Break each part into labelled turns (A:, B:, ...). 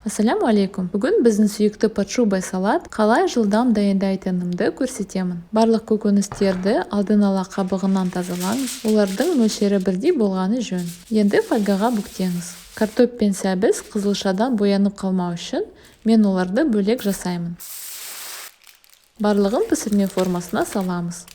A: Ассаляму алейкум. Бүгін біздің сүйікті пачубай салат қалай жылдам дайындайтынымды көрсетемін. Барлық көкөністерді алдын ала қабығынан тазалаңыз. Олардың мөлшері бірдей болғаны жөн. Енді фольгаға бүктеңіз. Картоп пен сәбіз қызылшадан боянып қалмау үшін мен оларды бөлек жасаймын. Барлығын пісірме формасына саламыз.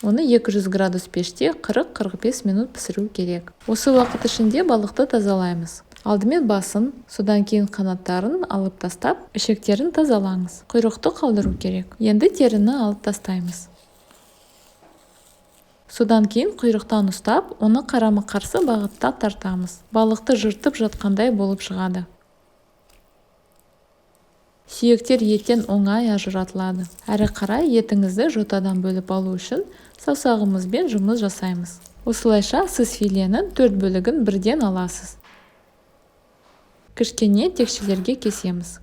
A: Оны 200 градус пеште 40-45 минут пісіру керек. Осы уақыт ішінде балықты тазалаймыз. Алдымен басын, содан кейін қанаттарын алып тастап, ішектерін тазалаңыз. Құйрықты қалдыру керек. Енді теріні алып тастаймыз. Содан кейін құйрықтан ұстап, оны қарама-қарсы бағытта тартамыз. Балықты жыртып жатқандай болып шығады. Сүйектер еттен оңай ажыратылады. Әрі қарай етіңізді жотадан бөліп алу үшін саусағымызбен жұмыс жасаймыз. Осылайша сіз филенің 4 бөлігін бірден аласыз. Кішкене текшелерге кесеміз.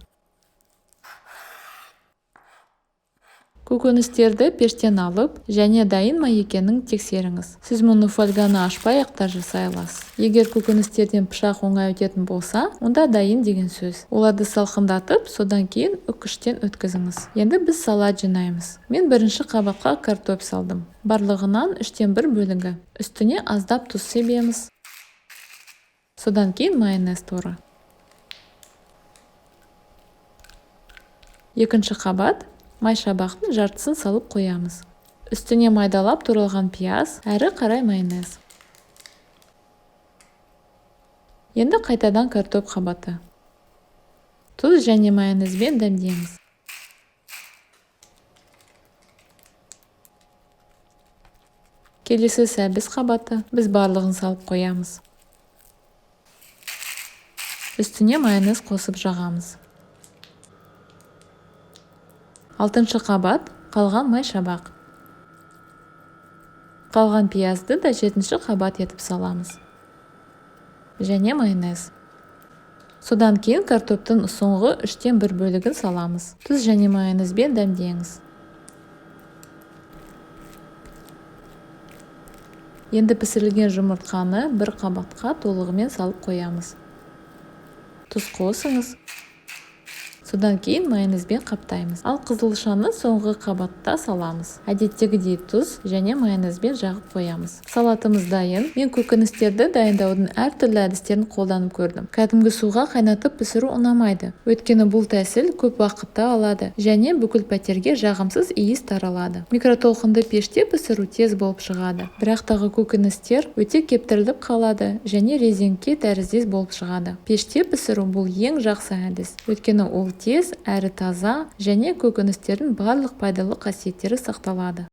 A: Көкөністерді пештен алып, және дайын ма екенін тексеріңіз. Сіз мұны фольганы ашпай-ақ та жасай аласыз. Егер көкөністерден пышақ оңай өтетін болса, онда дайын деген сөз. Оларды салқындатып, содан кейін үккіштен өткізіңіз. Енді біз салат жинаймыз. Мен бірінші қабатқа картоп салдым. Барлығынан 1/3 бөлігі. Үстіне аздап тұз себеміз. Содан кейін майонез торы. Екінші қабат майшабақтың жартысын салып қоямыз. Үстіне майдалап туралған пияз, әрі қарай майонез. Енді қайтадан картоп қабаты. Тұз және майонезбен дәмдеңіз. Келесі сәбіз қабаты. Біз барлығын салып қоямыз. Үстіне майонез қосып жағамыз. 6-шы қабат қалған майшабақ. Қалған пиязды да 7-ші қабат етіп саламыз. Және майонез. Содан кейін картоптың соңғы 1/3 бөлігін саламыз. Тұз және майонезбен дәмдеңіз. Енді пісірілген жұмыртқаны бір қабатқа толығымен салып қоямыз. Тұз қосыңыз. Содан кейін майонезбен қаптаймыз. Ал қызылшаны соңғы қабатта саламыз. Әдеттегідей тұз және майонезбен жағып қоямыз. Салатымыз дайын. Мен көкөністерді дайындаудың әртүрлі әдістерін қолданып көрдім. Кәдімгі суға қайнатып пісіру ұнамайды. Өйткені бұл тәсіл көп уақытты алады және бүкіл пәтерге жағымсыз иіс таралады. Микротолқынды пеште пісіру тез болып шығады. Бірақ тағы көкөністер өте кептіріліп қалады және резеңке тәріздес болып шығады. Пеште пісіру бұл ең жақсы әдіс. Өйткені ол тез әрі таза және көкөністердің барлық пайдалы қасиеттері сақталады.